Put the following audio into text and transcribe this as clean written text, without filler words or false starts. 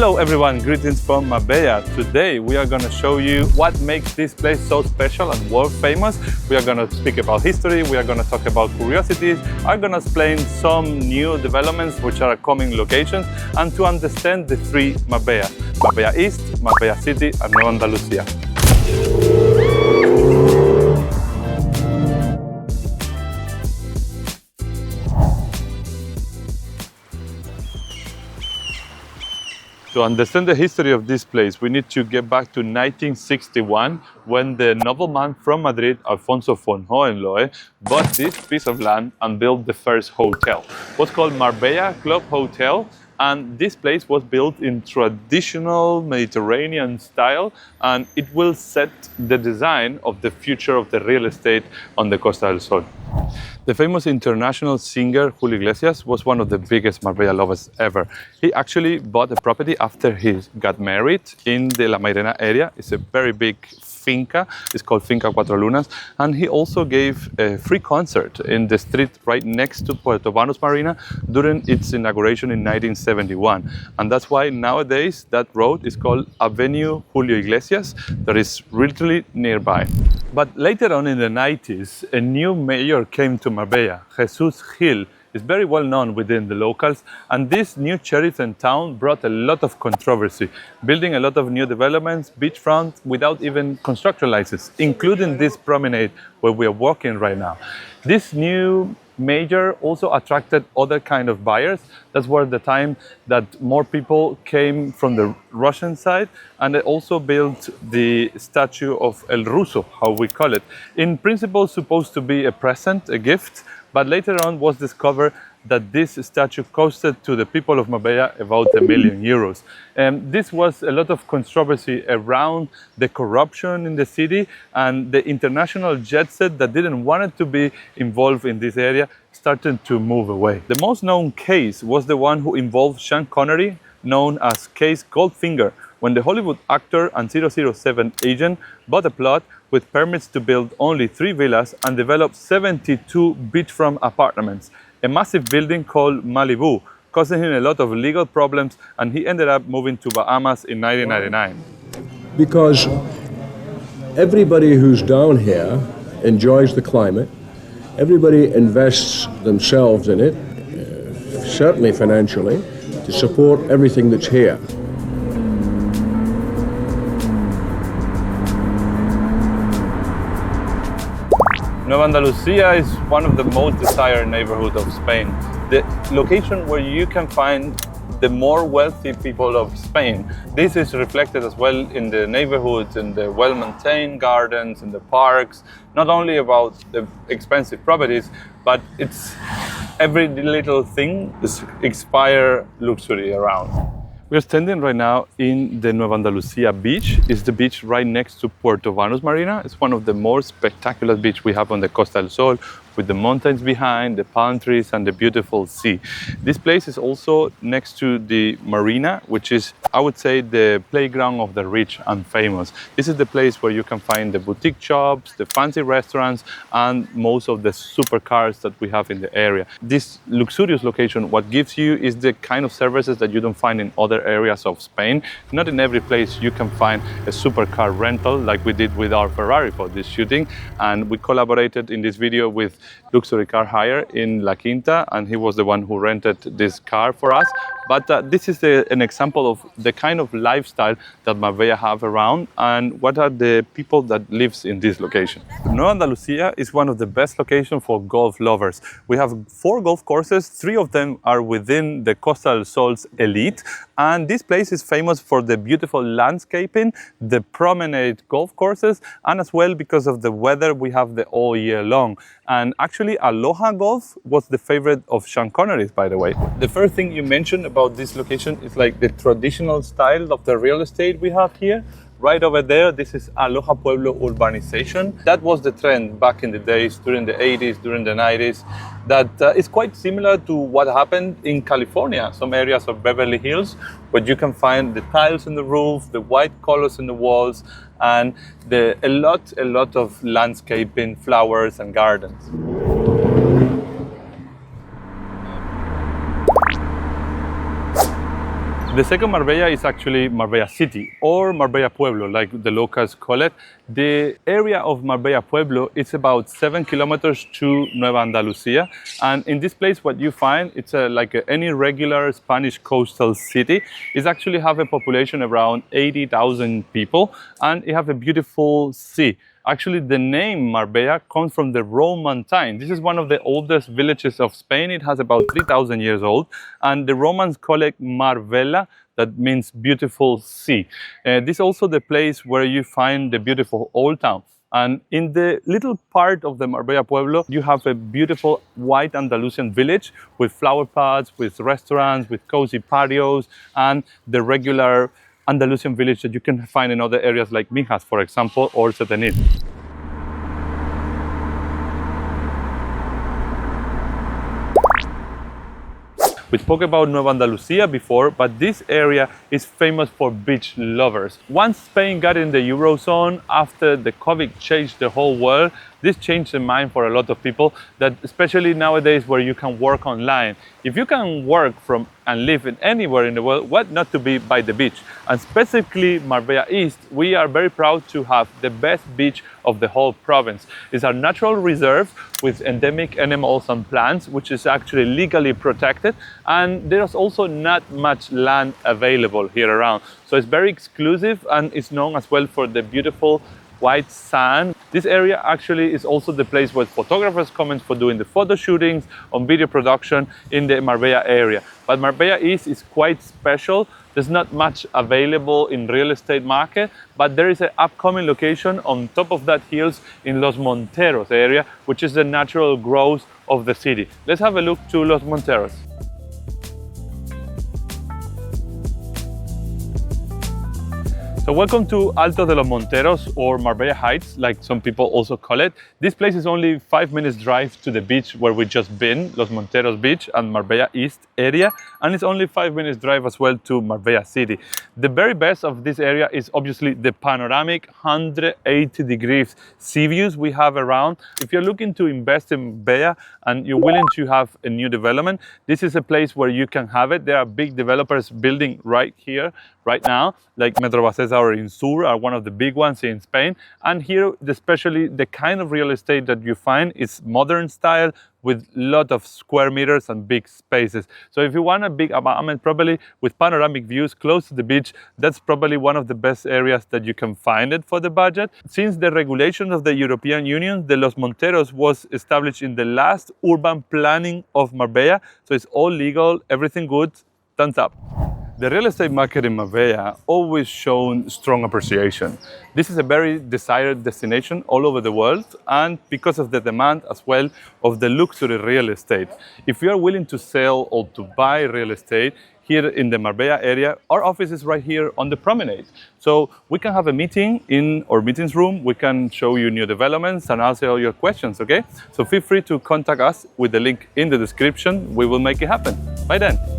Hello everyone, greetings from Marbella. Today we are going to show you what makes this place so special and world famous. We are going to speak about history, we are going to talk about curiosities, I'm going to explain some new developments which are coming locations, and to understand the three Marbella: Marbella East, Marbella City and Nueva Andalucia. To understand the history of this place, we need to get back to 1961, when the nobleman from Madrid, Alfonso von Hohenlohe, bought this piece of land and built the first hotel. What's called Marbella Club Hotel, and this place was built in traditional Mediterranean style, and it will set the design of the future of the real estate on the Costa del Sol. The famous international singer Julio Iglesias was one of the biggest Marbella lovers ever. He actually bought a property after he got married in the La Mairena area. It's a very big finca. It's called Finca Cuatro Lunas. And he also gave a free concert in the street right next to Puerto Banús Marina during its inauguration in 1971. And that's why nowadays that road is called Avenue Julio Iglesias, that is literally nearby. But later on in the 90s, a new mayor came to Marbella, Jesus Gil. Is very well known within the locals, and this new sheriff in town brought a lot of controversy, building a lot of new developments, beachfront, without even construction license, including this promenade where we are walking right now. This new mayor also attracted other kind of buyers. That's where the time that more people came from the Russian side, and they also built the statue of El Ruso, how we call it. In principle, supposed to be a present, a gift, but later on was discovered that this statue costed to the people of Marbella about €1 million. This was a lot of controversy around the corruption in the city, and the international jet set that didn't want it to be involved in this area started to move away. The most known case was the one who involved Sean Connery, known as Case Goldfinger, when the Hollywood actor and 007 agent bought a plot with permits to build only 3 villas and develop 72 beachfront apartments, a massive building called Malibu, causing him a lot of legal problems, and he ended up moving to Bahamas in 1999. Because everybody who's down here enjoys the climate, everybody invests themselves in it, certainly financially, to support everything that's here. Nueva Andalucia is one of the most desired neighborhoods of Spain. The location where you can find the more wealthy people of Spain. This is reflected as well in the neighborhoods, in the well-maintained gardens, in the parks, not only about the expensive properties, but it's every little thing inspire luxury around. We're standing right now in the Nueva Andalucia beach. It's the beach right next to Puerto Banús Marina. It's one of the more spectacular beaches we have on the Costa del Sol, with the mountains behind, the palm trees and the beautiful sea. This place is also next to the marina, which is, I would say, the playground of the rich and famous. This is the place where you can find the boutique shops, the fancy restaurants, and most of the supercars that we have in the area. This luxurious location, what gives you is the kind of services that you don't find in other areas of Spain. Not in every place you can find a supercar rental like we did with our Ferrari for this shooting, and we collaborated in this video with Luxury Car Hire in La Quinta, and he was the one who rented this car for us. But this is an example of the kind of lifestyle that Marbella have around, and what are the people that lives in this location. Nueva Andalucia is one of the best locations for golf lovers. We have 4 golf courses, 3 of them are within the Costa del Sol's elite, and this place is famous for the beautiful landscaping, the promenade golf courses, and as well because of the weather we have the all year long. And actually Aloha Golf was the favorite of Sean Connery, by the way. The first thing you mentioned about this location is like the traditional style of the real estate we have here. Right over there, this is Aloha Pueblo urbanization. That was the trend back in the days, during the 80s, during the 90s. That is quite similar to what happened in California, some areas of Beverly Hills, where you can find the tiles in the roof, the white colors in the walls, and a lot of landscaping, flowers and gardens. The second Marbella is actually Marbella City, or Marbella Pueblo, like the locals call it. The area of Marbella Pueblo is about 7 kilometers to Nueva Andalucia. And in this place, what you find, it's like any regular Spanish coastal city. It actually have a population around 80,000 people, and it have a beautiful sea. Actually, the name Marbella comes from the Roman time. This is one of the oldest villages of Spain. It has about 3,000 years old. And the Romans call it Marbella, that means beautiful sea. This is also the place where you find the beautiful old town. And in the little part of the Marbella Pueblo, you have a beautiful white Andalusian village with flower pots, with restaurants, with cozy patios, and the regular Andalusian village that you can find in other areas like Mijas, for example, or Setenil. We spoke about Nueva Andalucia before, but this area is famous for beach lovers. Once Spain got in the Eurozone, after the COVID changed the whole world, this changed the mind for a lot of people, that especially nowadays where you can work online. If you can work from and live in anywhere in the world, what not to be by the beach? And specifically Marbella East, we are very proud to have the best beach of the whole province. It's a natural reserve with endemic animals and plants, which is actually legally protected. And there's also not much land available here around. So it's very exclusive, and it's known as well for the beautiful white sand. This area actually is also the place where photographers come in for doing the photo shootings on video production in the Marbella area. But Marbella East is quite special. There's not much available in real estate market, but there is an upcoming location on top of that hills in Los Monteros area, which is the natural growth of the city. Let's have a look to Los Monteros. So welcome to Alto de los Monteros, or Marbella Heights, like some people also call it. This place is only 5 minutes drive to the beach where we just been, Los Monteros Beach and Marbella East area. And it's only 5 minutes drive as well to Marbella City. The very best of this area is obviously the panoramic 180 degrees sea views we have around. If you're looking to invest in Marbella and you're willing to have a new development, this is a place where you can have it. There are big developers building right here, right now, like Metrobacesa or Insur are one of the big ones in Spain. And here, especially the kind of real estate that you find is modern style with a lot of square meters and big spaces. So if you want a big apartment, probably with panoramic views close to the beach, that's probably one of the best areas that you can find it for the budget. Since the regulations of the European Union, the Los Monteros was established in the last urban planning of Marbella. So it's all legal, everything good, thumbs up. The real estate market in Marbella always shown strong appreciation. This is a very desired destination all over the world, and because of the demand as well of the luxury real estate. If you are willing to sell or to buy real estate here in the Marbella area, our office is right here on the promenade. So we can have a meeting in our meetings room, we can show you new developments and answer all your questions, okay? So feel free to contact us with the link in the description. We will make it happen. Bye then.